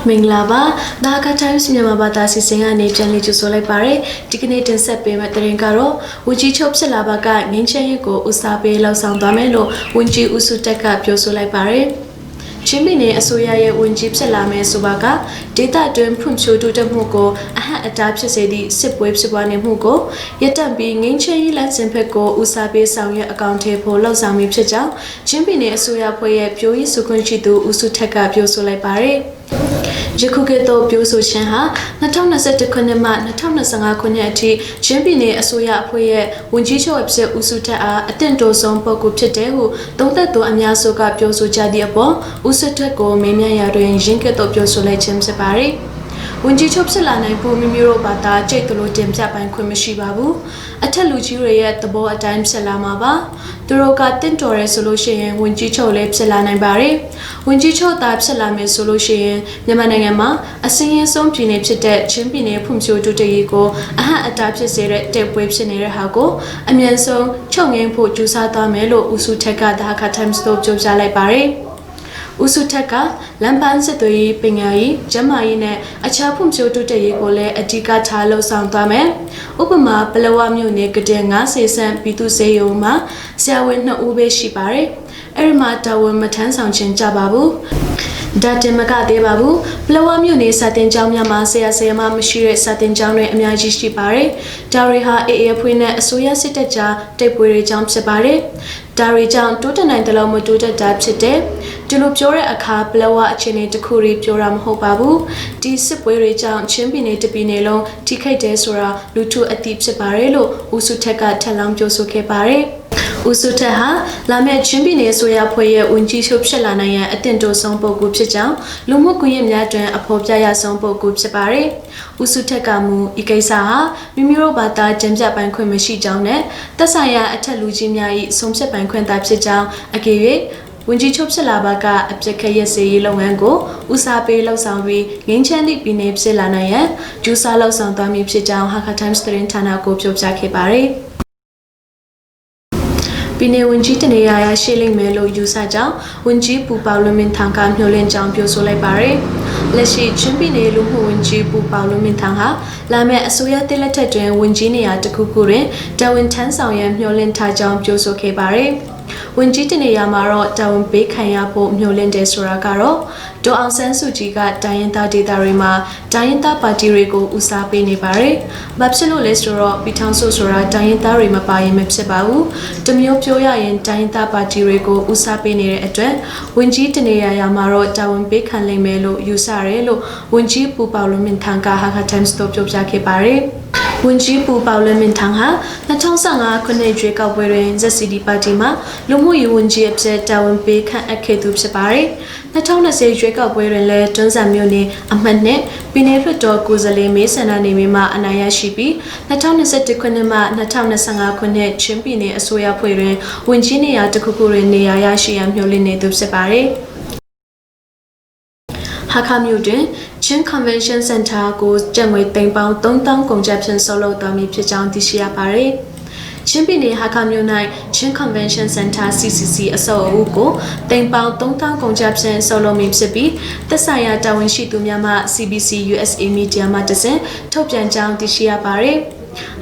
မင်္ဂလာပါဒါက Times မြန်မာဘာသာစီစဉ်ကနေပြန်လည်ကြိုဆိုလိုက်ပါရယ်ဒီကနေ့တင်ဆက်ပေးမယ့်သတင်းကတော့ဝန်ကြီးချုပ်ဖြစ်လာပါကငင်းချဲရေးကိုဦးစားပေးလှောက်ဆောင်သွားမယ်လို့ဝန်ကြီးဦးစုတက်ကပြောဆိုလိုက်ပါရယ်ချင်းပြည်နယ်အစိုးရရဲ့ဝန်ကြီးဖြစ်လာမယ်ဆိုပါကဒေတာတွင်ဖွံ့ဖြိုးတိုးတက်မှုကိုအဟန့်အတားဖြစ်စေသည့်စစ်ပွဲဖြစ်ပွားနေမှုကိုရပ်တန့်ပြီးငင်းချဲရေးလမ်းစဉ်ဘက်ကိုဦးစားပေးဆောင်ရွက်အကောင့်ထဲပေါ်လှောက်ဆောင်ပြီးဖြစ်ကြောင်းချင်းပြည်နယ်အစိုးရဖွဲ့ရဲ့ပြောရေးဆိုခွင့်ရှိသူဦးစုထက်ကပြောဆိုလိုက်ပါရယ်ယခုကတော်ပြောဆိုခြင်းဟာ2021ခုနှစ်မှ2025ခုနှစ်အထိချင်းပြည်နယ်အစိုးရအဖွဲ့ရဲ့ဝန်ကြီးချုပ်အဖြစ်ဦးစုထက်အားအသင့်တော်ဆုံးပုဂ္ဂိုလ်ဖြစ်တယ်ဟုသုံးသပ်သူအများစုကပြောဆိုကြသည့်အပေါ်ဦးစုထက်ကိုမေးမြန်းရာတွင်ရင်းကတော်ပြောဆိုလိုက်ခြင်းဖြစ်ပါသည်ဝန်ကြီးချုပ်ဖြစ်လာနိုင်ဖို့မိမိတို့ဘာသာကြိတ်ကလေးတင်ပြပိုင်ခွင့်မရှိပါဘူးအထက်လူကြီးတွေရဲ့သဘောအတိုင်းဖြစ်လာမှာပါသူတို့ကတင့်တော်ရဲဆိုလို့ရှိရင်ဝန်ကြီးချုပ်လည်းဖြစ်လာနိုင်ပါတယ်ဝန်ကြီးချုပ်သားဖြစ်လာမယ်ဆိုလို့ရှိရင်မြန်မာနိုင်ငံမှာအစင်းရဆုံးပြည်နယ်ဖြစ်တဲ့ချင်းပြည်နယ်ဖွံ့ဖြိုးတိုးတက်ရေးကိုအဟန့်အတားဖြစ်စေတဲ့တက်ပွဲဖြစ်နေတဲ့ဟာကိုအမြန်ဆုံးချုပ်ငြိမ်းဖို့ကြိုးစားသွားမယ်လို့ဦးစုထက်ကဒါခါ Times တို့ပြောကြားလိုက်ပါတယ်ဦးစုထက်ကလမ်းပန်းစစ်သွေးပညာရေးကျန်းမာရေးနဲ့အခြားဖွံ့ဖြိုးတိုးတက်ရေးကိုလည်းအဓိကထားလှုံ့ဆော်သွားမယ်။ဥပမာပလောဝမြို့နယ်ကတဲ့90ဆန်ပြည်သူ့စေယုံမှာဆရာဝန်2ဦးပဲရှိပါတယ်။အဲ့ဒီမှာတာဝန်မထမ်းဆောင်ခြင်းကြပါဘူး။ဒါတင်မကသေးပါဘူးပလောဝမြို့နယ်စာတင်ကျောင်းများမှာဆရာဆရာမမရှိတဲ့စာတင်ကျောင်းတွေအများကြီးရှိပါတယ်။ဒါတွေဟာအေးအဖွေးနဲ့အစိုးရစစ်တပ်ကြားတိတ်ပွဲတွေကြောင့်ဖြစ်ပါတယ်။ဒါတွေကြောင့်တိုးတက်နိုင်တဲ့လို့မတိုးတက်တာဖြစ်တယ်။ဒီလိုပြောတဲ့အခါပလောဝအခြေအနေတစ်ခုလေးပြောတာမဟုတ်ပါဘူး။ဒီစစ်ပွဲတွေကြောင့်ချင်းပြည်နယ်တပြည်နယ်လုံးထိခိုက်တယ်ဆိုတာလူထုအသိဖြစ်ပါတယ်လို့ဦးစုထက်ကထပ်လောင်းပြောဆိုခဲ့ပါတယ်။ဦးစုထက်ဟာလာမယ့်ချင်းပြည်နယ်ဆိုရဖွဲ့ရဲ့ဝန်ကြီးချုပ်ဖြစ်လာနိုင်ရန်အသင့်တော်ဆုံးပုဂ္ဂိုလ်ဖြစ်ကြောင်းလူမှုကွန်ရက်များတွင်အဖော်ပြရဆုံးပုဂ္ဂိုလ်ဖြစ်ပါတယ်။ဦးစုထက်ကမူဤကိစ္စဟာမိမိတို့ဘာသာကျင့်ကြံပိုင်ခွင့်မရှိကြောင်းနဲ့သက်ဆိုင်ရာအထက်လူကြီးများ၏ဆုံးဖြတ်ပိုင်ခွင့်သာဖြစ်ကြောင်းအကယ်၍ဝန်ကြီးချုပ်ဖြစ်လာပါကအပြစ်ခရက်စေရေးလုပ်ငန်းကိုဦးစားပေးလှုပ်ဆောင်ပြီးငင်းချမ်းသည့်ပြည်နယ်ဖြစ်လာနိုင်ရန်ဂျူးစားလှုပ်ဆောင်သွားမည်ဖြစ်ကြောင်းဟာခါ Times သတင်းဌာနကိုပြောပြခဲ့ပါတယ်။ပြည်နယ်ဝန်ကြီးတနေရာရရှိလိမ့်မယ်လို့ယူဆကြောင်းဝန်ကြီးပူပေါလွန်မင်းထံကမျှော်လင့်ကြောင်းပြောဆိုလိုက်ပါတယ်။လက်ရှိချင်းပြည်နယ်လူမှုဝန်ကြီးပူပေါလွန်မင်းထံဟာလာမယ့်အစိုးရတလက်ထက်တွင်ဝန်ကြီးနေရာတစ်ခုခုတွင်တာဝန်ထမ်းဆောင်ရန်မျှော်လင့်ထားကြောင်းပြောဆိုခဲ့ပါတယ်။ဝန်ကြီးတနေရာမှာတော့တာဝန်ပေးခံရဖို့မျှော်လင့်တယ်ဆိုတာကတော့ဒေါ်အောင်ဆန်းစုကြည်ကတိုင်းရင်းသားဒေသတွေမှာတိုင်းရင်းသားပါတီတွေကိုဦးစားပေးနေပါတယ်။ဘာဖြစ်လို့လဲဆိုတော့ပြည်ထောင်စုဆိုတာတိုင်းရင်းသားတွေမပါရင်မဖြစ်ပါဘူး။တမျိုးပြောရရင်တိုင်းရင်းသားပါတီတွေကိုဦးစားပေးနေတဲ့အတွက်ဝန်ကြီးတနေရာမှာတော့တာဝန်ပေးခံလိမ့်မယ်လို့ယူဆရတယ်လို့ဝန်ကြီးပူပေါလွန်မင်းထံကဟာခါ Times တို့ပြောပြခဲ့ပါတယ်။ဝန်ကြီးပူပေါလွန်မင်းထံဟာ2015ခုနှစ်ရွေးကောက်ပွဲတွင် ZCD ပါတီမှလူမှုရေးဝန်ကြီးအဖြစ်တာဝန်ပေးခန့်အပ်ခဲ့သူဖြစ်ပါတယ်။2020ရွေးကောက်ပွဲတွင်လည်းတွန်းဇံမြို့နယ်အမှတ်နဲ့ပြည်နယ်လွှတ်တော်ကိုယ်စားလှယ်မေးဆန္ဒနယ်မြေမှာအနိုင်ရရှိပြီး2021ခုနှစ်မှ2025ခုနှစ်ချင်းပြည်နယ်အစိုးရဖွဲ့တွင်ဝန်ကြီးနေရာတစ်ခုခုတွင်နေရာရရှိရန်မျှော်လင့်နေသူဖြစ်ပါတယ်။ဟာခါမြို့တွင်ချင်း Convention Center ကိုကျပ်ငွေသိန်းပေါင်း3000ကုန်ကျဖြင့်ဆောက်လုပ်သွားမည်ဖြစ်ကြောင်းသိရှိရပါတယ်။ချင်းပြည်နယ်ဟာခါမြို့၌ချင်း Convention Center CCC အဆောက်အဦကိုသိန်းပေါင်း3000ကုန်ကျဖြင့်ဆောက်လုပ်မည်ဖြစ်ပြီးသက်ဆိုင်ရာတာဝန်ရှိသူများမှ CBC USA Media မှတဆင့်ထုတ်ပြန်ကြောင်းသိရှိရပါတယ်။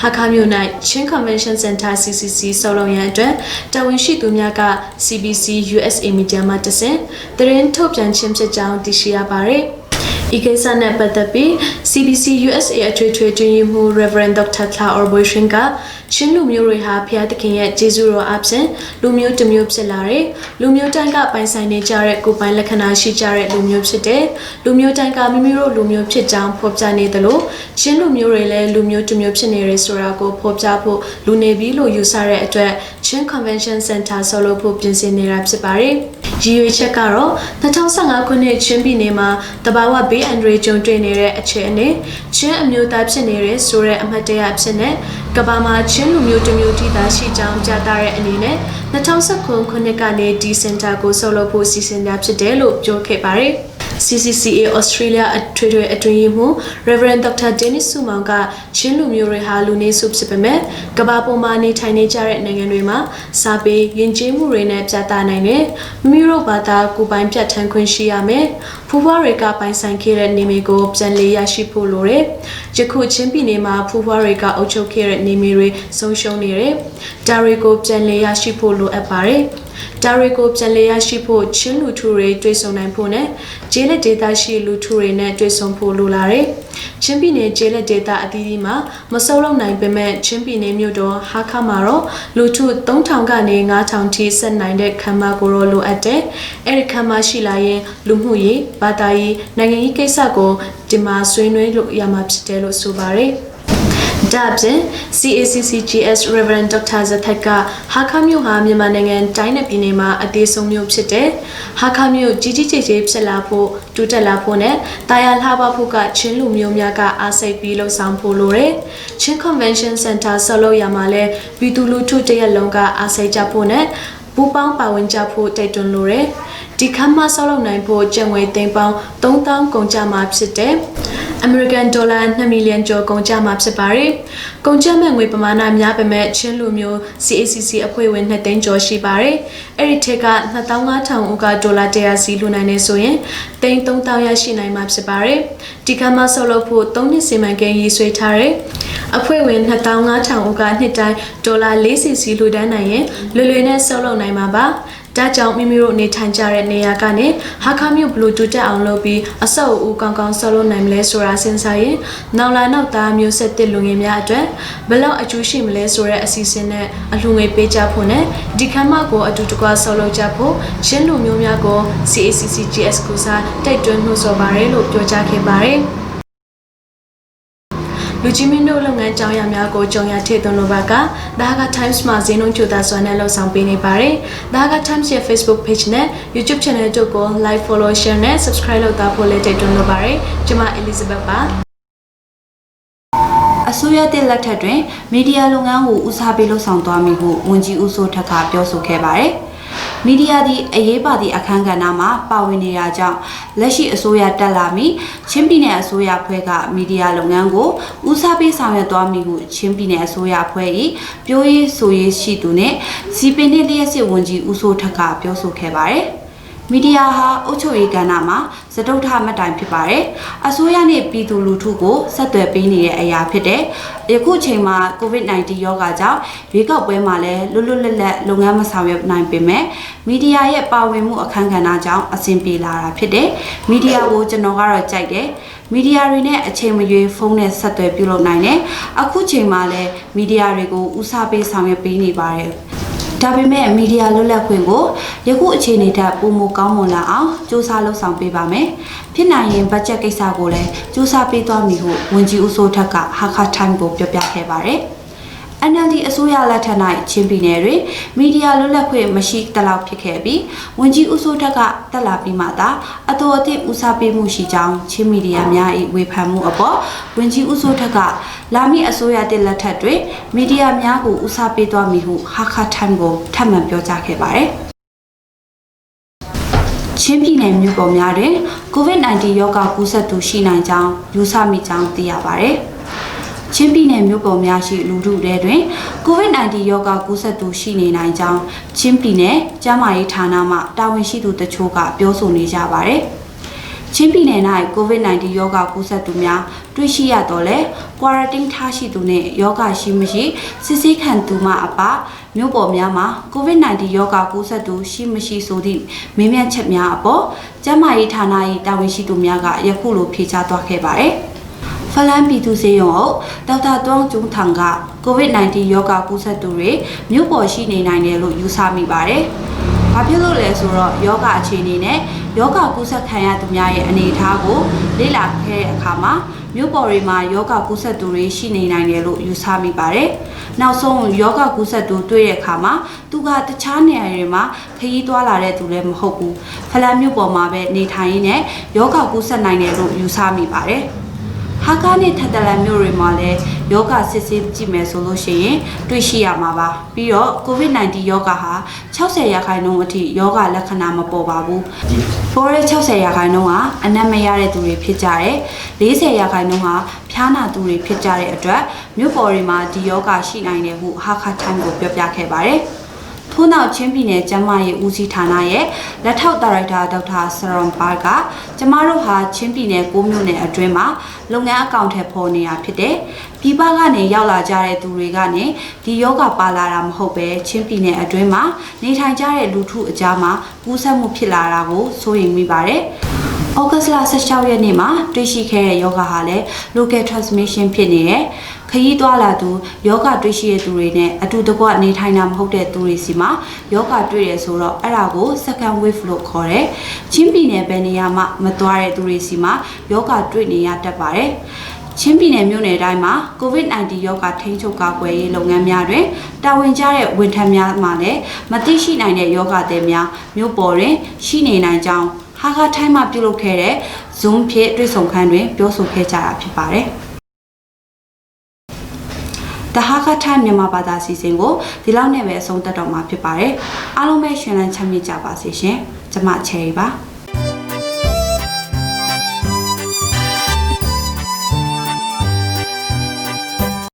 ဟာခါမြို့၌ချင်း Convention Center CCC ဆောက်လုပ်ရန်အတွက်တာဝန်ရှိသူများက CBC USA Media မှတဆင့်သတင်းထုတ်ပြန်ခြင်းဖြစ်ကြောင်းသိရှိရပါတယ်။ဤကိစ္စနဲ့ပတ်သက်ပြီး CBC USA အထွေထွေတွင်မှု Reverend Dr. Claude Orboishin ကချင်းလူမျိုးတွေဟာဖျားသခင်ရဲ့ကျေးဇူးတော်အပြင်လူမျိုးတစ်မျိုးဖြစ်လာတဲ့လူမျိုးတိုင်းကပိုင်ဆိုင်နေကြတဲ့ကိုယ်ပိုင်လက္ခဏာရှိကြတဲ့လူမျိုးဖြစ်တဲ့လူမျိုးတိုင်းကမိမိတို့လူမျိုးဖြစ်ကြောင်းဖော်ပြနေသလိုချင်းလူမျိုးတွေလည်းလူမျိုးတစ်မျိုးဖြစ်နေရဆိုတာကိုဖော်ပြဖို့လူနေပြီလို့ယူဆတဲ့အတွက်ချင်း Convention Center ဆောက်လုပ်ဖို့ပြင်ဆင်နေတာဖြစ်ပါတယ်။ရည်ရွယ်ချက်ကတော့2015ခုနှစ်ချင်းပြည်နယ်မှာတဘာဝဘေးအန္တရာယ်ကြုံတွေ့နေတဲ့အခြေအနေချင်းအမျိုးသားဖြစ်နေတဲ့ဆိုတဲ့အမှတ်တရအဖြစ်နဲ့ကမ္ဘာမှာချင်းလူမျိုးတစ်မျိုးတည်တာရှိကြောင်းကြားတဲ့အနေနဲ့2019ခုနှစ်ကနေဒီစင်တာကိုဆောက်လုပ်ဖို့စီစဉ်တာဖြစ်တယ်လို့ပြောခဲ့ပါတယ်။ CCCA Australia ထွေထွေအတွင်းရေးမှူး Reverend Dr. Dennis Sumang ကချင်းလူမျိုးတွေဟာလူနေစုဖြစ်ပေမဲ့ကမ္ဘာပေါ်မှာနေထိုင်နေကြတဲ့နိုင်ငံတွေမှာစာပေယဉ်ကျေးမှုတွေနဲ့ပြသနိုင်တယ်။မိမိတို့ဘာသာကိုယ်ပိုင်ပြဋ္ဌာန်းခွင့်ရှိရမယ်။ဖူးဖွားတွေကပိုင်ဆိုင်ခဲ့တဲ့နေမီကိုပြန်လည်ရရှိဖို့လိုတယ်။ယခုချင်းပြည်နယ်မှာဖူးဖွားတွေကအုပ်ချုပ်ခဲ့တဲ့နေမီတွေဆုံးရှုံးနေတယ်။ဒါတွေကိုပြန်လည်ရရှိဖို့လိုအပ်ပါတယ်။ဒါတွေကိုပြန်လည်ရရှိဖို့ချင်းလူထုတွေတွေ့ဆုံနိုင်ဖို့နဲ့ကျေးလက်ဒေသရှိလူထုတွေနဲ့တွေ့ဆုံဖို့လိုလာတယ်။ချင်းပြည်နယ်ကျေးလက်ဒေသအသီးသီးမှာမဆုတ်လုံနိုင်ပေမဲ့ချင်းပြည်နယ်မြို့တော်ဟာခါမှာတော့လူထု3000ကနေ9000ထိဆက်နိုင်တဲ့ခမ်းမကိုတော့လိုအပ်တယ်။အဲဒီခမ်းမရှိလာရင်လူမှုရေးဘာသာရေးနိုင်ငံရေးကိစ္စကိုဒီမှာဆွေးနွေးလို့ရမှာဖြစ်တယ်လို့ဆိုပါတယ်။ဒါပြင် CACCGS Reverend Dr. Zathak ကဟာခါမြို့ဟာမြန်မာနိုင်ငံတိုင်းနယ်ပြည်နယ်မှာအသေးဆုံးမြို့ဖြစ်တဲ့ဟာခါမြို့ကြီးကြီးကျယ်ကျယ်ဖြစ်လာဖို့တိုးတက်လာဖို့နဲ့တာယာလှပဖို့ကချင်းလူမျိုးများကအားစိတ်ပြီးလှုပ်ဆောင်ဖို့လိုတယ်။ချင်း Convention Center ဆောက်လုပ်ရမှာလဲပြည်သူလူထုတရက်လုံးကအားစိတ်ကြဖို့နဲ့ပူပေါင်းပါဝင်ကြဖို့တိုက်တွန်းလိုတယ်။ဒီခမ်းမဆောက်လုပ်နိုင်ဖို့ကျပ်ငွေသိန်းပေါင်း3000ကုန်ကျမှာဖြစ်တဲ့American dollar 2 million ကျော်ကုန်ကျမှာဖြစ်ပါတယ်။ကုန်ကျမဲ့ငွေပမာဏများပေမဲ့ချင်းလူမျိုး CACC အဖွဲ့ဝင်2သိန်းကျော်ရှိပါတယ်။အဲ့ဒီထက်က2500ဦးကဒေါ်လာ100စီလူနိုင်နေဆိုရင်သိန်း3000ရရှိနိုင်မှာဖြစ်ပါတယ်။ဒီကမ်းမဆောက်လုပ်ဖို့3နှစ်စီမံကိန်းရေးဆွဲထားတဲ့အဖွဲ့ဝင်2500ဦးကနှစ်တိုင်းဒေါ်လာ40စီလူတန်းနိုင်ရင်လွယ်လွယ်နဲ့ဆောက်လုပ်နိုင်မှာပါ။ဒါကြောင့်မိမိတို့နေထိုင်ကြတဲ့နေရာကနေဟာခါမြို့ဘလူးတူတက်အောင်လုပ်ပြီးအဆောက်အဦကောင်းကောင်းဆောက်လုပ်နိုင်မလဲဆိုတာစဉ်းစားရင်နောက်လာနောက်သားမျိုးဆက်တစ်လူငယ်များအတွက်ဘယ်လောက်အကျိုးရှိမလဲဆိုတဲ့အစီအစဉ်နဲ့အလှူငွေပေးကြဖို့နဲ့ဒီခမ်းမကိုအတူတကွဆောက်လုပ်ကြဖို့ချင်းလူမျိုးများကို CACCGS ကိုစားတိုက်တွန်းနှိုးဆော်ပါတယ်လို့ပြောကြားခဲ့ပါတယ်လူကြီးမင်းတို့လုပ်ငန်းကြောင်းရများကိုကြုံရထည့်သွင်းလိုပါကဒါက Times မှာဇင်းလုံးချိုတာစွာနဲ့လှုပ်ဆောင်ပေးနေပါတယ်။ဒါက Times ရဲ့ Facebook page နဲ့ YouTube channel တို့ကို like follow share နဲ့ subscribe လုပ်တာဖို့လည်းတိုက်တွန်းလိုပါတယ်။ကျွန်မ Elizabeth ပါအစိုးရတဲ့လက်ထက်တွင်မီဒီယာလုပ်ငန်းကိုဦးစားပေးလှုပ်ဆောင်သွားမည်ဟုဝန်ကြီးဦးစိုးထက်ကပြောဆိုခဲ့ပါတယ်။မီဒီယာသည်အရေးပါသည့်အခမ်းကဏ္ဍမှာပါဝင်နေရကြောင်းလက်ရှိအစိုးရတက်လာပြီးချင်းပြည်နယ်အစိုးရအဖွဲ့ကမီဒီယာလုပ်ငန်းကိုဦးစားပေးဆောင်ရွက်သွားမည်ဟုချင်းပြည်နယ်အစိုးရအဖွဲ့၏ပြောရေးဆိုရေးရှိသူနှင့်စီပင်နှင့်လျှက်စစ်ဝန်ကြီးဦးစိုးထက်ကပြောဆိုခဲ့ပါတယ်။မီဒီယာဟာအုပ်ချုပ်ရေးကဏ္ဍမှာစတုထမှတ်တိုင်ဖြစ်ပါတယ်။အစိုးရနှင့်ပြည်သူလူထုကိုဆက်သွယ်ပေးနေတဲ့အရာဖြစ်တဲ့ယခုချိန်မှာ COVID-19 ရောဂါကြောင့်ရွေးကောက်ပွဲမှာလည်းလွတ်လွတ်လပ်လပ်လုပ်ငန်းမဆောင်ရွက်နိုင်ပေမဲ့မီဒီယာရဲ့ပါဝင်မှုအခမ်းကဏ္ဍကြောင့်အဆင်ပြေလာတာဖြစ်တယ်။မီဒီယာကိုကျွန်တော်ကတော့ကြိုက်တယ်။မီဒီယာတွေနဲ့အချိန်မရွေးဖုန်းနဲ့ဆက်သွယ်ပြုလုပ်နိုင်တယ်။အခုချိန်မှာလည်းမီဒီယာတွေကိုဦးစားပေးဆောင်ရွက်ပေးနေပါတယ်။ဒါပေမဲ့မီဒီယာလွတ်လပ်ခွင့်ကိုယခုအခြေအနေထက်ပိုမိုကောင်းမွန်လာအောင်စူးစမ်းလှုပ်ဆောင်ပေးပါမယ်။ဖြစ်နိုင်ရင်ဘတ်ဂျက်ကိစ္စကိုလည်းစူးစမ်းပေးသွားမည်ဟုဝန်ကြီးဦးစိုးထက်ကဟာခါထိုင်းကိုပြောပြခဲ့ပါတယ်။ NLD အစိုးရလက်ထက်၌ချင်းပြည်နယ်တွင်မီဒီယာလွတ်လပ်ခွင့်မရှိတလောက်ဖြစ်ခဲ့ပြီးဝန်ကြီးဦးစိုးထက်ကတက်လာပြီးမှသာအတော်အသင့်ဦးစားပေးမှုရှိကြောင်းချင်းမီဒီယာများ၏ဝေဖန်မှုအပေါ်ဝန်ကြီးဦးစိုးထက်ကလာမည့်အစိုးရတဲ့လက်ထက်တွင်မီဒီယာများကိုဦးစားပေးသွားမည်ဟုဟာခါထိုင်းကိုထပ်မံပြောကြားခဲ့ပါတယ်။ချင်းပြည်နယ်မြို့ပေါ်များတွင် COVID-19 ရောဂါကူးစက်သူရှိနိုင်ကြောင်းယူဆမိကြောင်းသိရပါတယ်။ချင်းပြည်နယ်မြို့ပေါ်များရှိလူထုတွေတွင် COVID-19 ရောဂါကူးစက်သူရှိနေနိုင်ကြောင်းချင်းပြည်နယ်ကျန်းမာရေးဌာနမှတာဝန်ရှိသူတချို့ကပြောဆိုနေကြပါတယ်။ချင်းပြည်နယ်၌ COVID-19 ရောဂါကူးစက်သူများတွေ့ရှိရတော့လဲ quarantine ထားရှိသူနှင့်ရောဂါရှိမရှိစစ်ဆေးခံသူမှအပမြို့ပေါ်များမှာ COVID-19 ရောဂါကူးစက်သူရှိမရှိဆိုသည့်မေးမြန်းချက်များအပေါ်ကျန်းမာရေးဌာန၏တာဝန်ရှိသူများကယခုလိုဖြေကြားသွားခဲ့ပါတယ်။ဖလန်ပြည်သူစေယုံအုပ်ဒေါက်တာတွန်းကျုံထံက COVID-19 ရောဂါကူးစက်သူတွေမြို့ပေါ်ရှိနေနိုင်တယ်လို့ယူဆမိပါတယ်။ဘာဖြစ်လို့လဲဆိုတော့ယောဂအခြေအနေနဲ့ယောဂကူးစက်ခံရသူများရဲ့အနေအထားကိုလေ့လာခဲ့တဲ့အခါမှာမြို့ပေါ်တွေမှာယောဂကူးစက်သူတွေရှိနေနိုင်တယ်လို့ယူဆမိပါတယ်။နောက်ဆုံးယောဂကူးစက်သူတွေ့တဲ့အခါမှာသူကတခြားနေရာတွေမှာခရီးသွားလာတဲ့သူလည်းမဟုတ်ဘူး။ဖလန်မြို့ပေါ်မှာပဲနေထိုင်ရင်းနဲ့ယောဂကူးစက်နိုင်တယ်လို့ယူဆမိပါတယ်။ဟာကာနဲ့ထက်တလန်မြို့တွေမှာလည်း ယောဂစစ်ဆေးကြည့်မယ်ဆိုလို့ရှိရင်တွေ့ရှိရမှာပါပြီးတော့ COVID-19 ယောဂဟာ60%အထိယောဂလက္ခဏာမပေါ်ပါဘူးပေါ်တဲ့60%ကအနက်မရတဲ့သူတွေဖြစ်ကြတယ်40%ဟာဖျားနာသူတွေဖြစ်ကြတဲ့အတွက်မြို့ပေါ်တွေမှာဒီယောဂရှိနိုင်တယ်ဟုဟာခထိုင်းကိုပြောပြခဲ့ပါတယ်ထို့နောက်ချင်းပြည်နယ်ကျန်းမာရေးဦးစီးဌာနရဲ့လက်ထောက်ဒါရိုက်တာဒေါက်တာစရွန်ပါကကျမတို့ဟာချင်းပြည်နယ်6မြို့နယ်အတွင်းမှာလုပ်ငန်းအကောင့်ထဲပေါ်နေတာဖြစ်တယ်။ပြည်ပကနေရောက်လာကြတဲ့သူတွေကနေဒီယောဂပါလာတာမဟုတ်ပဲချင်းပြည်နယ်အတွင်းမှာနေထိုင်ကြတဲ့လူထုအကြားမှာကူးစက်မှုဖြစ်လာတာကိုစိုးရိမ်မိပါတယ်။ဩဂတ်လ16ရက်နေ့မှာတွေ့ရှိခဲ့တဲ့ယောဂဟာလည်း local transmission ဖြစ်နေတယ်။ခရီးသွားလာသူယောဂတွေ့ရှိတဲ့သူတွေနဲ့အတူတကွနေထိုင်တာမဟုတ်တဲ့သူတွေစီမှာယောဂတွေ့ရဆိုတော့အဲ့ဒါကို second wave လို့ခေါ်တယ်။ချင်းပြည်နယ်ဘယ်နေရာမှမသွားတဲ့သူတွေစီမှာယောဂတွေ့နေရတတ်ပါတယ်။ချင်းပြည်နယ်မြို့နယ်တိုင်းမှာ COVID-19 ရောဂါထိန်းချုပ်ကာကွယ်ရေးလုပ်ငန်းများတွင်တာဝန်ကျတဲ့ဝန်ထမ်းများမှလည်းမသိရှိနိုင်တဲ့ယောဂသည်များမြို့ပေါ်တွင်ရှိနေနိုင်ကြောင်းဟာခထိုင်းမှာပြုလုပ်ခဲ့တဲ့ Zoom ဖြင့်တွေ့ဆုံခန်းတွင်ပြောဆိုခဲ့ကြတာဖြစ်ပါတယ်။ The Hakka Time မြန်မာဘာသာစီစဉ်ကိုဒီလောက်နဲ့ပဲအဆုံးသတ်တော့မှာဖြစ်ပါတယ်။အားလုံးပဲရှင်လန်းချမ်းမြေ့ကြပါစေရှင်။ကျွန်မချယ်ရီပါ။